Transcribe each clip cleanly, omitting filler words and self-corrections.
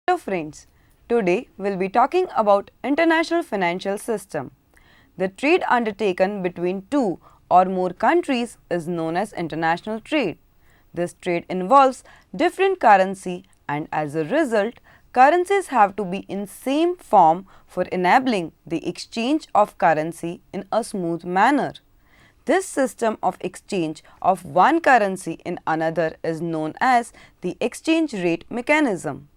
Hello friends, today we will be talking about international financial system. The trade undertaken between two or more countries is known as international trade. This trade involves different currency and as a result, currencies have to be in same form for enabling the exchange of currency in a smooth manner. This system of exchange of one currency in another is known as the exchange rate mechanism.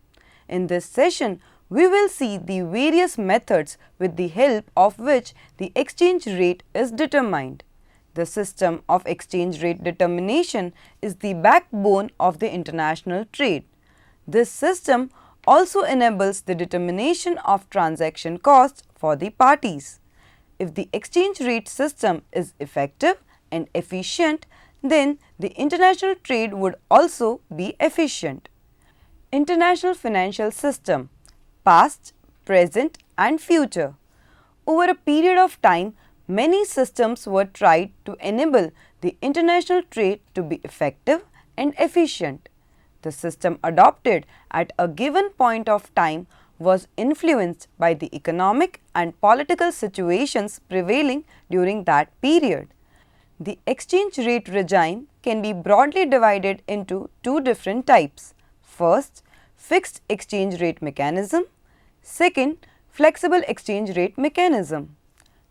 In this session, we will see the various methods with the help of which the exchange rate is determined. The system of exchange rate determination is the backbone of the international trade. This system also enables the determination of transaction costs for the parties. If the exchange rate system is effective and efficient, then the international trade would also be efficient. International financial system, past, present and future. Over a period of time, many systems were tried to enable the international trade to be effective and efficient. The system adopted at a given point of time was influenced by the economic and political situations prevailing during that period. The exchange rate regime can be broadly divided into two different types. First, fixed exchange rate mechanism. Second, flexible exchange rate mechanism.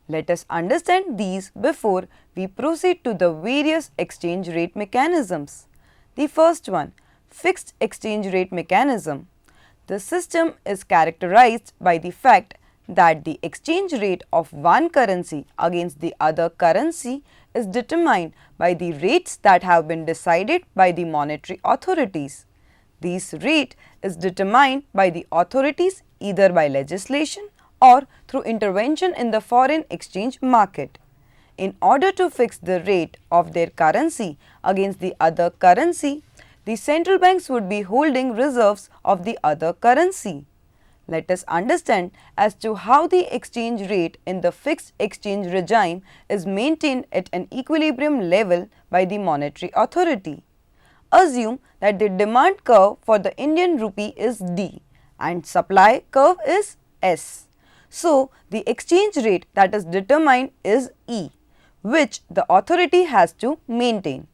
Let us understand these before we proceed to the various exchange rate mechanisms. The first one, fixed exchange rate mechanism. The system is characterized by the fact that the exchange rate of one currency against the other currency is determined by the rates that have been decided by the monetary authorities. This rate is determined by the authorities either by legislation or through intervention in the foreign exchange market. In order to fix the rate of their currency against the other currency, the central banks would be holding reserves of the other currency. Let us understand as to how the exchange rate in the fixed exchange regime is maintained at an equilibrium level by the monetary authority. Assume that the demand curve for the Indian rupee is D and supply curve is S. So, the exchange rate that is determined is E, which the authority has to maintain.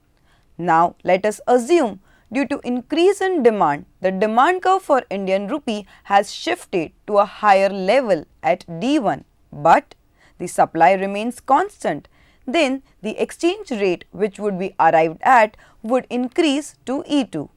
Now, let us assume due to increase in demand, the demand curve for Indian rupee has shifted to a higher level at D1, but the supply remains constant. Then the exchange rate which would be arrived at would increase to E2.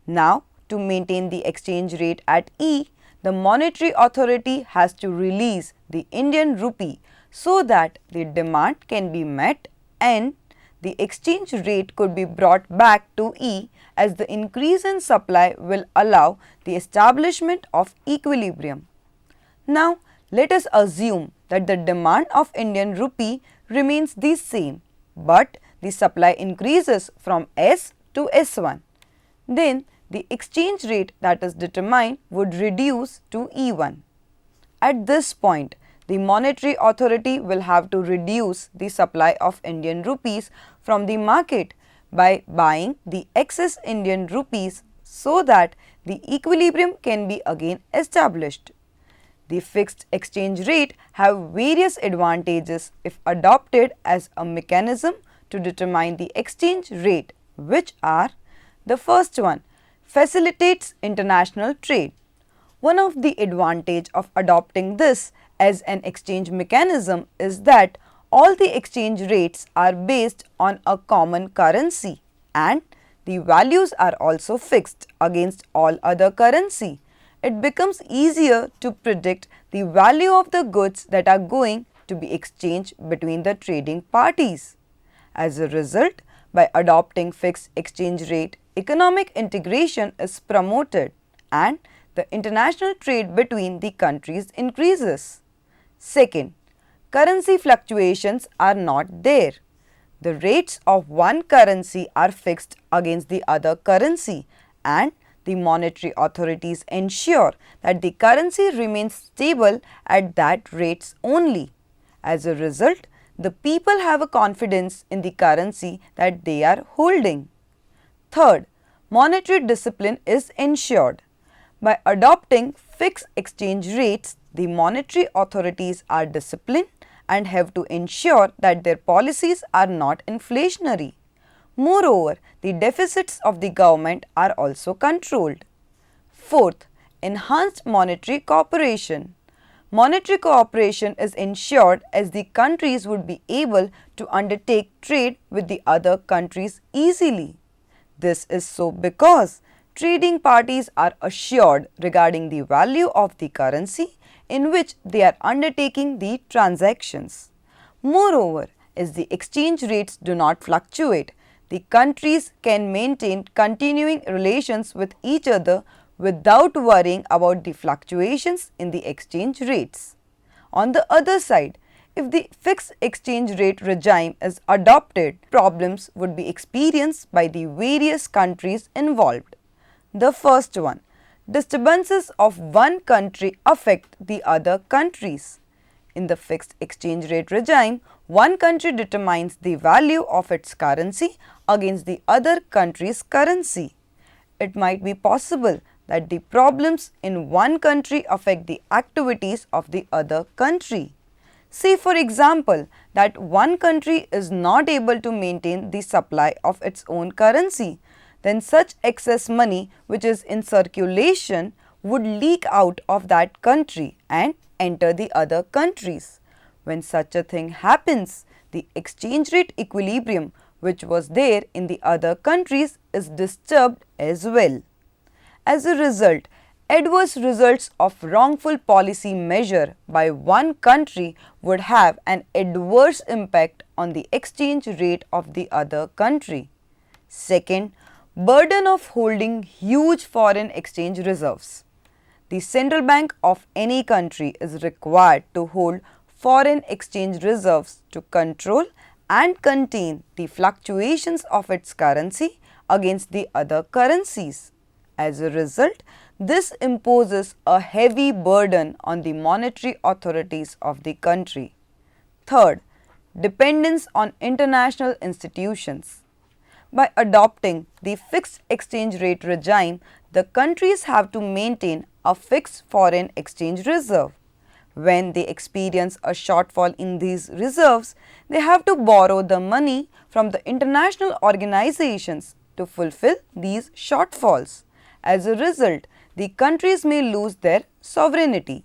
Now, to maintain the exchange rate at E, the monetary authority has to release the Indian rupee so that the demand can be met and the exchange rate could be brought back to E as the increase in supply will allow the establishment of equilibrium. Now, let us assume that the demand of Indian rupee remains the same, but the supply increases from S to S1. Then, the exchange rate that is determined would reduce to E1. At this point, the monetary authority will have to reduce the supply of Indian rupees from the market by buying the excess Indian rupees so that the equilibrium can be again established. The fixed exchange rate have various advantages if adopted as a mechanism to determine the exchange rate, which are: the first one, facilitates international trade. One of the advantage of adopting this as an exchange mechanism is that all the exchange rates are based on a common currency and the values are also fixed against all other currency. It becomes easier to predict the value of the goods that are going to be exchanged between the trading parties. As a result, by adopting fixed exchange rate, economic integration is promoted and the international trade between the countries increases. Second, currency fluctuations are not there. The rates of one currency are fixed against the other currency and the monetary authorities ensure that the currency remains stable at that rates only. As a result, the people have a confidence in the currency that they are holding. Third, monetary discipline is ensured. By adopting fixed exchange rates, the monetary authorities are disciplined and have to ensure that their policies are not inflationary. Moreover, the deficits of the government are also controlled. Fourth, enhanced monetary cooperation. Monetary cooperation is ensured as the countries would be able to undertake trade with the other countries easily. This is so because trading parties are assured regarding the value of the currency in which they are undertaking the transactions. Moreover, as the exchange rates do not fluctuate, the countries can maintain continuing relations with each other without worrying about the fluctuations in the exchange rates. On the other side, if the fixed exchange rate regime is adopted, problems would be experienced by the various countries involved. The first one, disturbances of one country affect the other countries. In the fixed exchange rate regime, one country determines the value of its currency against the other country's currency. It might be possible that the problems in one country affect the activities of the other country. Say for example that one country is not able to maintain the supply of its own currency, then such excess money which is in circulation would leak out of that country and enter the other countries. When such a thing happens, the exchange rate equilibrium which was there in the other countries is disturbed as well. As a result, adverse results of wrongful policy measure by one country would have an adverse impact on the exchange rate of the other country. Second, burden of holding huge foreign exchange reserves. The central bank of any country is required to hold foreign exchange reserves to control and contain the fluctuations of its currency against the other currencies. As a result, this imposes a heavy burden on the monetary authorities of the country. Third, dependence on international institutions. By adopting the fixed exchange rate regime, the countries have to maintain a fixed foreign exchange reserve. When they experience a shortfall in these reserves, they have to borrow the money from the international organizations to fulfill these shortfalls. As a result, the countries may lose their sovereignty.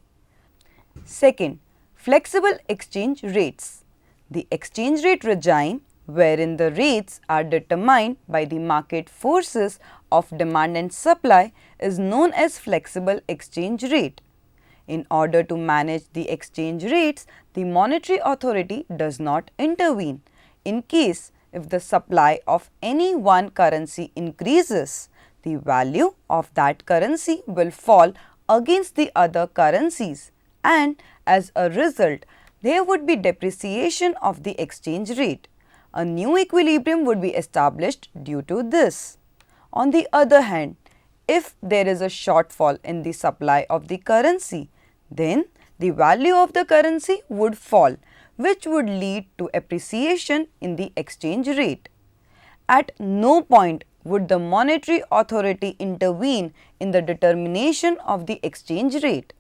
Second, flexible exchange rates. The exchange rate regime, wherein the rates are determined by the market forces of demand and supply, is known as flexible exchange rate. In order to manage the exchange rates, the monetary authority does not intervene. In case if the supply of any one currency increases, the value of that currency will fall against the other currencies, and as a result, there would be depreciation of the exchange rate. A new equilibrium would be established due to this. On the other hand, if there is a shortfall in the supply of the currency, then the value of the currency would fall, which would lead to appreciation in the exchange rate. At no point would the monetary authority intervene in the determination of the exchange rate.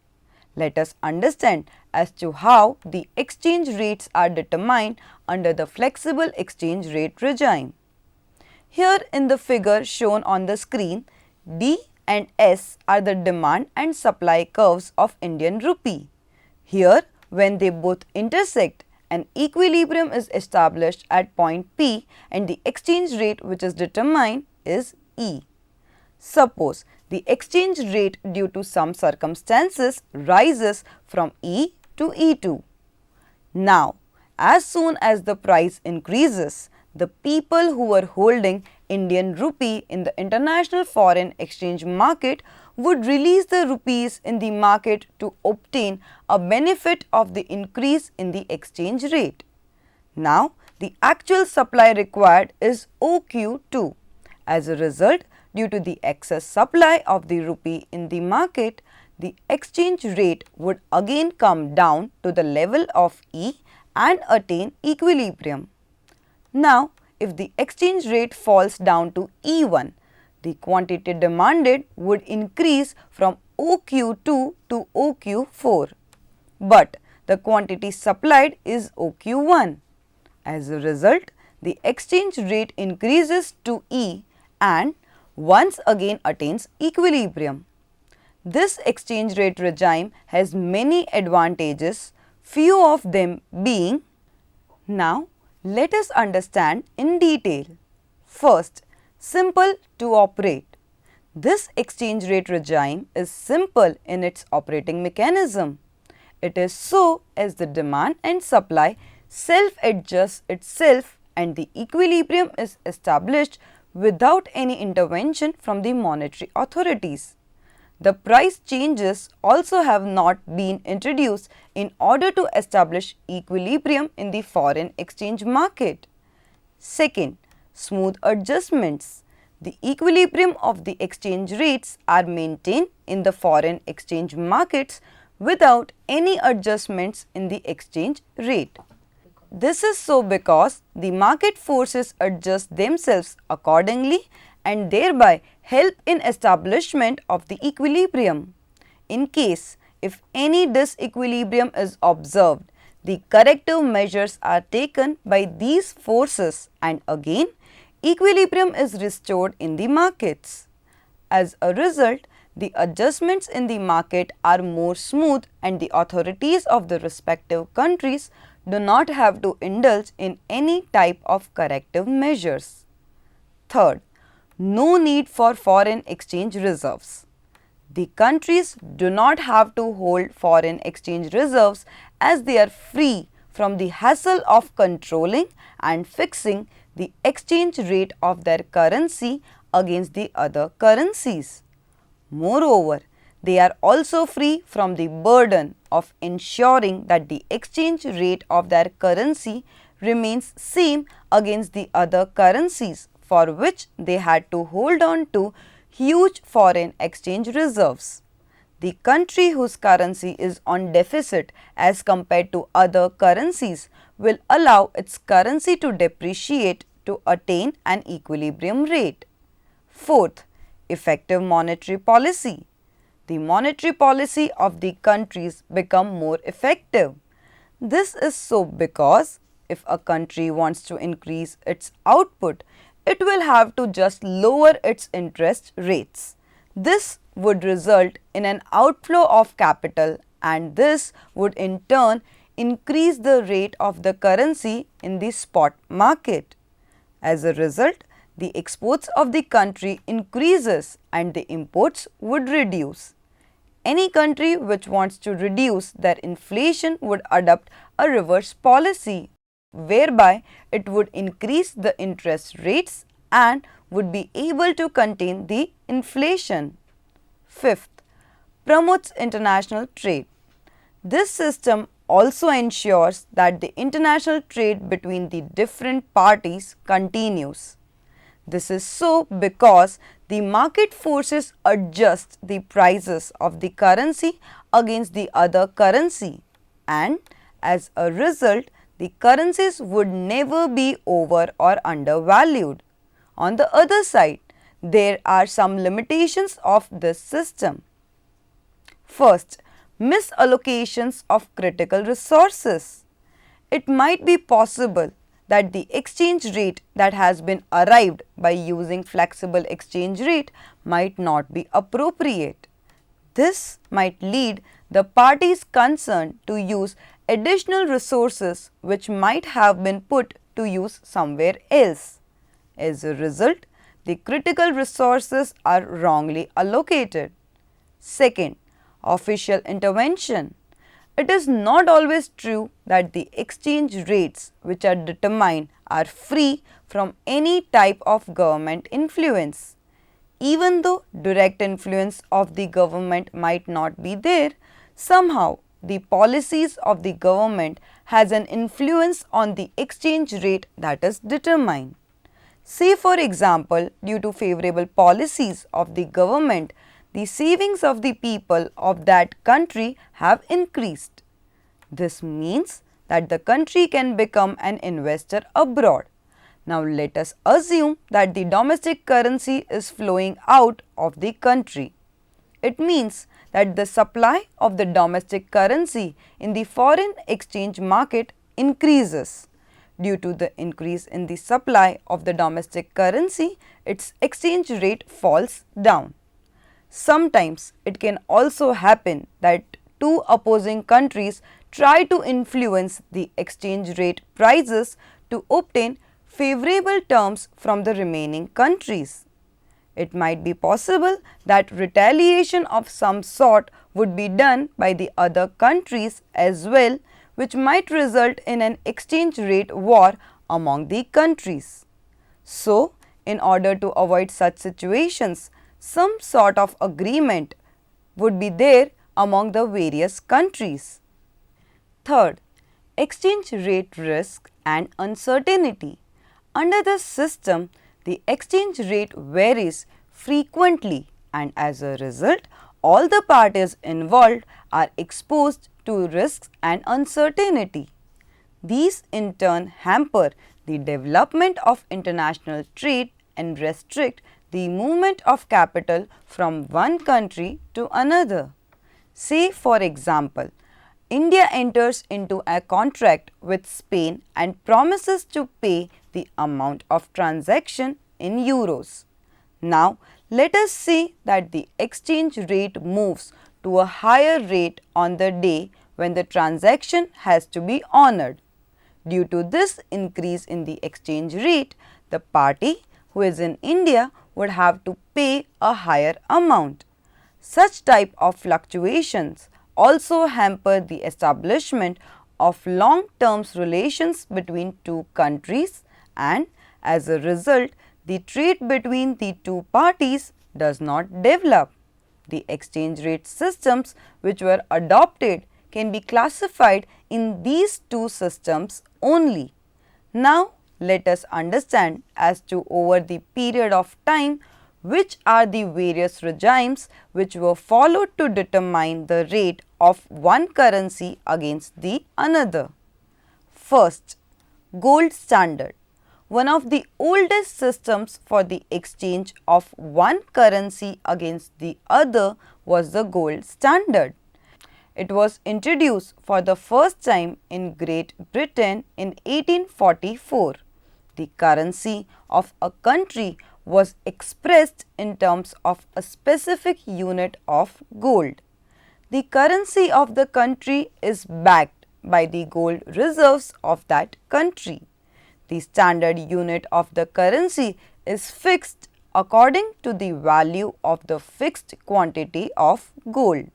Let us understand as to how the exchange rates are determined under the flexible exchange rate regime. Here in the figure shown on the screen, D and S are the demand and supply curves of Indian rupee. Here, when they both intersect, an equilibrium is established at point P and the exchange rate which is determined is E. Suppose the exchange rate due to some circumstances rises from E to E2. Now, as soon as the price increases, the people who were holding Indian rupee in the international foreign exchange market would release the rupees in the market to obtain a benefit of the increase in the exchange rate. Now, the actual supply required is OQ2. As a result, due to the excess supply of the rupee in the market, the exchange rate would again come down to the level of E and attain equilibrium. Now, if the exchange rate falls down to E1, The quantity demanded would increase from OQ2 to OQ4, but the quantity supplied is OQ1. As a result, the exchange rate increases to E and once again attains equilibrium. This exchange rate regime has many advantages, few of them being. Now, let us understand in detail. First, simple to operate. This exchange rate regime is simple in its operating mechanism. It is so as the demand and supply self-adjusts itself and the equilibrium is established without any intervention from the monetary authorities. The price changes also have not been introduced in order to establish equilibrium in the foreign exchange market. Second, smooth adjustments. The equilibrium of the exchange rates are maintained in the foreign exchange markets without any adjustments in the exchange rate. This is so because the market forces adjust themselves accordingly and thereby help in establishment of the equilibrium. In case if any disequilibrium is observed, the corrective measures are taken by these forces and again equilibrium is restored in the markets. As a result, the adjustments in the market are more smooth and the authorities of the respective countries do not have to indulge in any type of corrective measures. Third, no need for foreign exchange reserves. The countries do not have to hold foreign exchange reserves as they are free from the hassle of controlling and fixing the exchange rate of their currency against the other currencies. Moreover, they are also free from the burden of ensuring that the exchange rate of their currency remains same against the other currencies for which they had to hold on to huge foreign exchange reserves. The country whose currency is on deficit as compared to other currencies will allow its currency to depreciate to attain an equilibrium rate. Fourth, effective monetary policy. The monetary policy of the countries become more effective. This is so because if a country wants to increase its output, it will have to just lower its interest rates. This would result in an outflow of capital and this would in turn increase the rate of the currency in the spot market. As a result, the exports of the country increases and the imports would reduce. Any country which wants to reduce their inflation would adopt a reverse policy, whereby it would increase the interest rates and would be able to contain the inflation. Fifth, promotes international trade. This system also ensures that the international trade between the different parties continues. This is so because the market forces adjust the prices of the currency against the other currency and as a result the currencies would never be over or undervalued. On the other side, there are some limitations of this system. First, misallocations of critical resources. It might be possible that the exchange rate that has been arrived by using flexible exchange rate might not be appropriate. This might lead the parties concerned to use additional resources which might have been put to use somewhere else. As a result, the critical resources are wrongly allocated. Second, official intervention. It is not always true that the exchange rates which are determined are free from any type of government influence. Even though direct influence of the government might not be there, somehow the policies of the government has an influence on the exchange rate that is determined. Say for example, due to favorable policies of the government, the savings of the people of that country have increased. This means that the country can become an investor abroad. Now let us assume that the domestic currency is flowing out of the country. It means that the supply of the domestic currency in the foreign exchange market increases. Due to the increase in the supply of the domestic currency, its exchange rate falls down. Sometimes it can also happen that two opposing countries try to influence the exchange rate prices to obtain favorable terms from the remaining countries. It might be possible that retaliation of some sort would be done by the other countries as well, which might result in an exchange rate war among the countries. So, in order to avoid such situations, some sort of agreement would be there among the various countries. Third, exchange rate risk and uncertainty. Under this system, the exchange rate varies frequently and as a result, all the parties involved are exposed to risks and uncertainty. These in turn hamper the development of international trade and restrict the movement of capital from one country to another. Say for example, India enters into a contract with Spain and promises to pay the amount of transaction in euros. Now, let us say that the exchange rate moves to a higher rate on the day when the transaction has to be honored. Due to this increase in the exchange rate, the party who is in India would have to pay a higher amount. Such type of fluctuations also hamper the establishment of long-term relations between two countries, and as a result, the trade between the two parties does not develop. The exchange rate systems which were adopted can be classified in these two systems only. Now, let us understand as to over the period of time which are the various regimes which were followed to determine the rate of one currency against the another. First, gold standard. One of the oldest systems for the exchange of one currency against the other was the gold standard. It was introduced for the first time in Great Britain in 1844. The currency of a country was expressed in terms of a specific unit of gold. The currency of the country is backed by the gold reserves of that country. The standard unit of the currency is fixed according to the value of the fixed quantity of gold.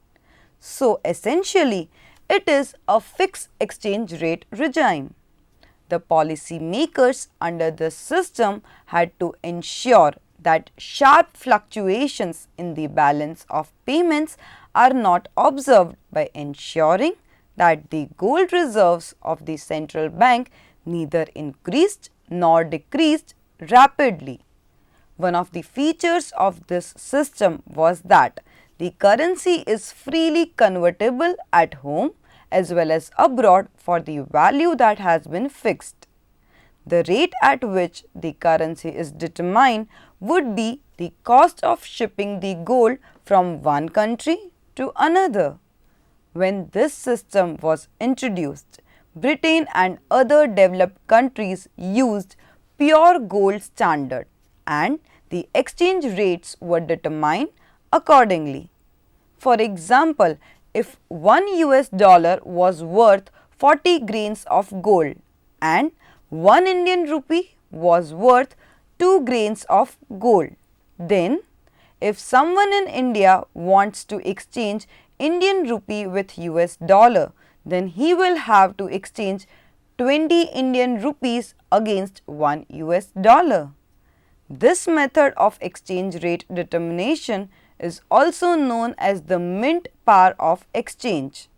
So, essentially, it is a fixed exchange rate regime. The policy makers under this system had to ensure that sharp fluctuations in the balance of payments are not observed by ensuring that the gold reserves of the central bank neither increased nor decreased rapidly. One of the features of this system was that the currency is freely convertible at home as well as abroad for the value that has been fixed. The rate at which the currency is determined would be the cost of shipping the gold from one country to another. When this system was introduced, Britain and other developed countries used pure gold standard and the exchange rates were determined accordingly. For example, if $1 was worth 40 grains of gold and 1 Indian rupee was worth 2 grains of gold, then if someone in India wants to exchange Indian rupee with US dollar, then he will have to exchange 20 Indian rupees against 1 US dollar. This method of exchange rate determination is also known as the mint par of exchange.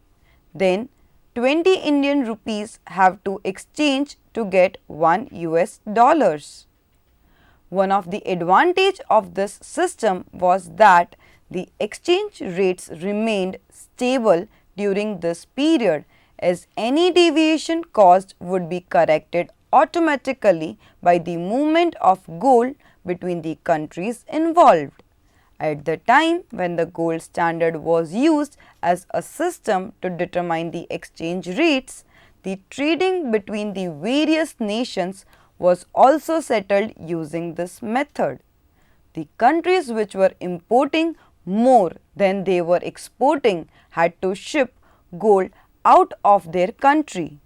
Then 20 Indian rupees have to exchange to get 1 US dollars. One of the advantage of this system was that the exchange rates remained stable during this period, as any deviation caused would be corrected automatically by the movement of gold between the countries involved. At the time when the gold standard was used as a system to determine the exchange rates, the trading between the various nations was also settled using this method. The countries which were importing more than they were exporting had to ship gold out of their country.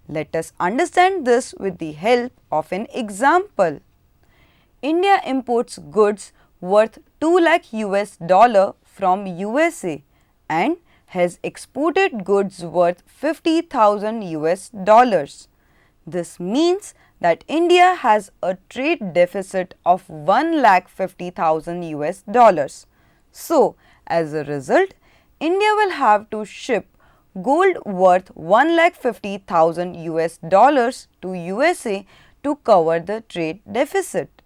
Let us understand this with the help of an example. India imports goods worth 2 lakh US dollar from USA and has exported goods worth 50,000 US dollars. This means that India has a trade deficit of 1,50,000 US dollars. So, as a result, India will have to ship gold worth 1,50,000 US dollars to USA to cover the trade deficit.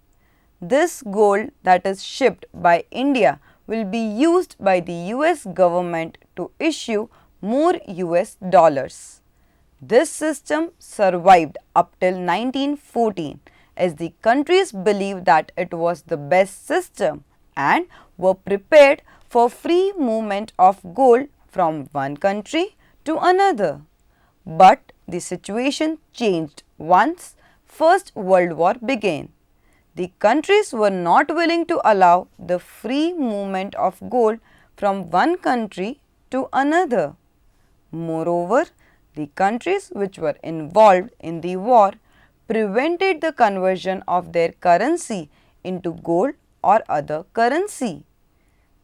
This gold that is shipped by India will be used by the US government to issue more US dollars. This system survived up till 1914 as the countries believed that it was the best system and were prepared for free movement of gold from one country to another. But the situation changed once First World War began. The countries were not willing to allow the free movement of gold from one country to another. Moreover, the countries which were involved in the war prevented the conversion of their currency into gold or other currency.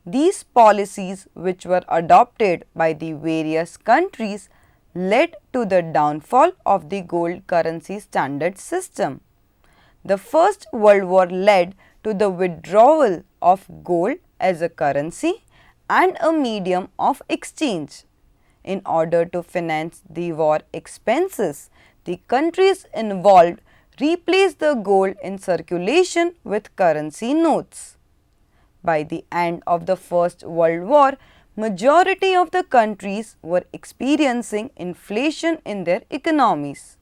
These policies which were adopted by the various countries led to the downfall of the gold currency standard system. The First World War led to the withdrawal of gold as a currency and a medium of exchange. In order to finance the war expenses, the countries involved replaced the gold in circulation with currency notes. By the end of the First World War, majority of the countries were experiencing inflation in their economies.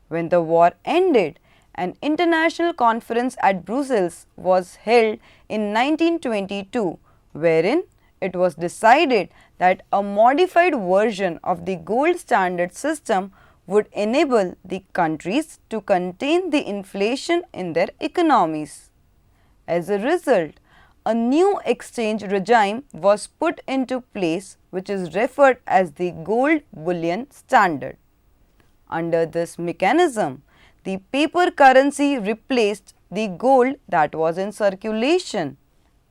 When the war ended, an international conference at Brussels was held in 1922, wherein it was decided that a modified version of the gold standard system would enable the countries to contain the inflation in their economies. As a result, a new exchange regime was put into place which is referred as the gold bullion standard. Under this mechanism, the paper currency replaced the gold that was in circulation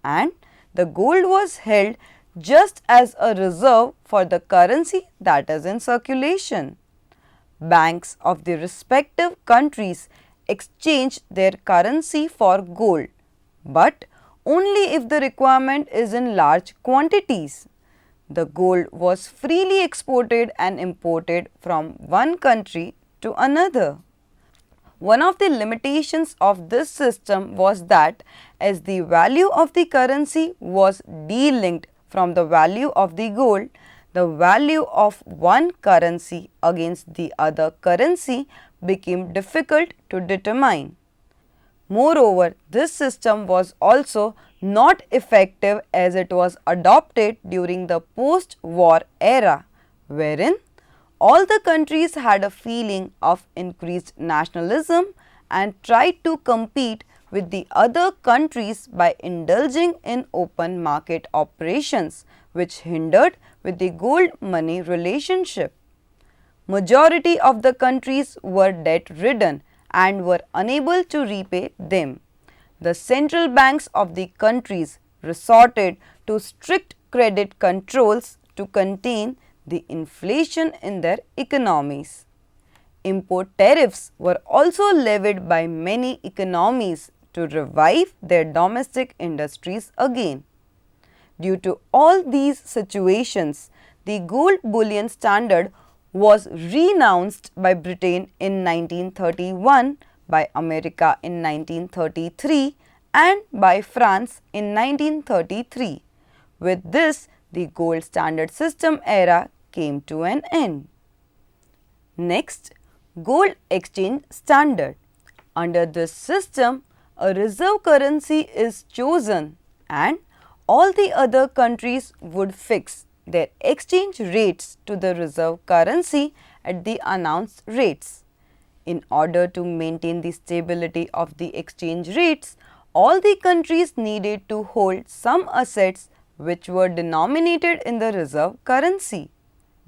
and the gold was held just as a reserve for the currency that is in circulation. Banks of the respective countries exchanged their currency for gold, but only if the requirement is in large quantities. The gold was freely exported and imported from one country to another. One of the limitations of this system was that as the value of the currency was delinked from the value of the gold, the value of one currency against the other currency became difficult to determine. Moreover, this system was also not effective as it was adopted during the post-war era, wherein all the countries had a feeling of increased nationalism and tried to compete with the other countries by indulging in open market operations, which hindered with the gold money relationship. Majority of the countries were debt ridden and were unable to repay them. The central banks of the countries resorted to strict credit controls to contain the inflation in their economies. Import tariffs were also levied by many economies to revive their domestic industries again. Due to all these situations, the gold bullion standard was renounced by Britain in 1931, by America in 1933 and by France in 1933. With this, the gold standard system era came to an end. Next, Gold exchange standard. Under this system, a reserve currency is chosen and all the other countries would fix their exchange rates to the reserve currency at the announced rates. In order to maintain the stability of the exchange rates, all the countries needed to hold some assets which were denominated in the reserve currency.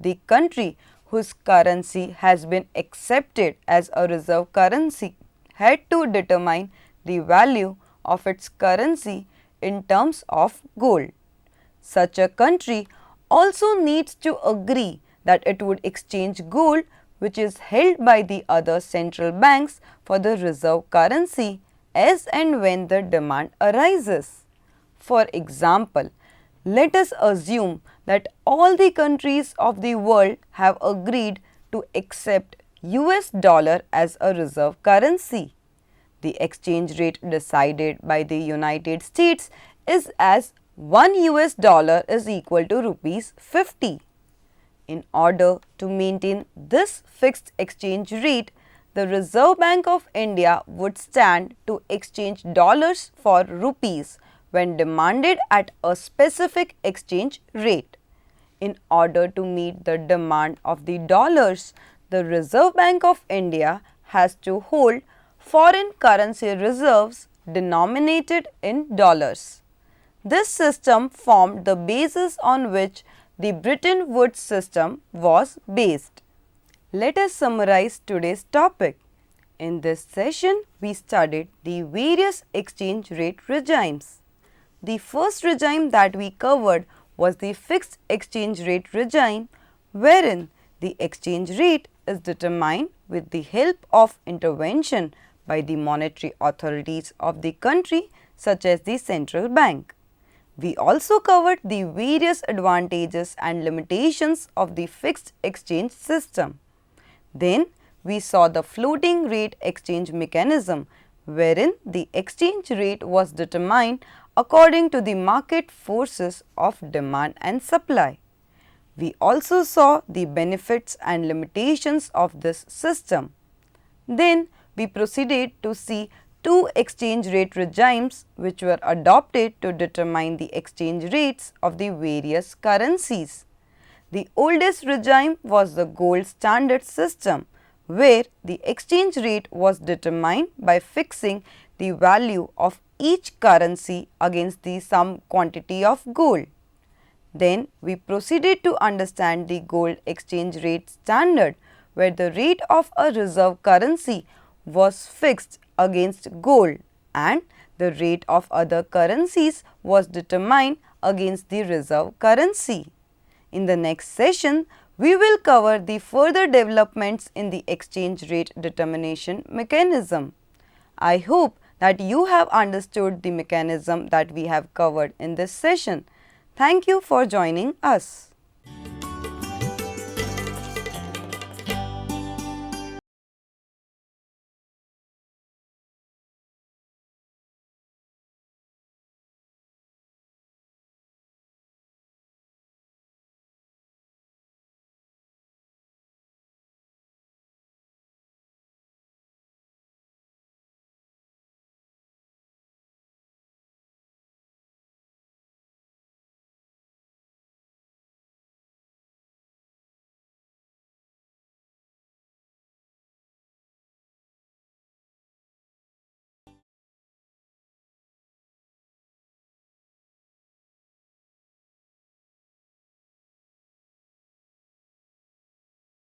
The country whose currency has been accepted as a reserve currency had to determine the value of its currency in terms of gold. Such a country also needs to agree that it would exchange gold which is held by the other central banks for the reserve currency as and when the demand arises. For example, let us assume that all the countries of the world have agreed to accept US dollar as a reserve currency. The exchange rate decided by the United States is as 1 US dollar is equal to rupees 50. In order to maintain this fixed exchange rate, the Reserve Bank of India would stand to exchange dollars for rupees when demanded at a specific exchange rate. In order to meet the demand of the dollars, the Reserve Bank of India has to hold foreign currency reserves denominated in dollars. This system formed the basis on which the Bretton Woods system was based. Let us summarize today's topic. In this session, we studied the various exchange rate regimes. The first regime that we covered was the fixed exchange rate regime, wherein the exchange rate is determined with the help of intervention by the monetary authorities of the country such as the central bank. We also covered the various advantages and limitations of the fixed exchange system. Then we saw the floating rate exchange mechanism, wherein the exchange rate was determined according to the market forces of demand and supply. We also saw the benefits and limitations of this system. Then we proceeded to see two exchange rate regimes which were adopted to determine the exchange rates of the various currencies. The oldest regime was the gold standard system, where the exchange rate was determined by fixing the value of each currency against the some quantity of gold. Then we proceeded to understand the gold exchange rate standard, where the rate of a reserve currency was fixed against gold and the rate of other currencies was determined against the reserve currency. In the next session, we will cover the further developments in the exchange rate determination mechanism. I hope that you have understood the mechanism that we have covered in this session. Thank you for joining us.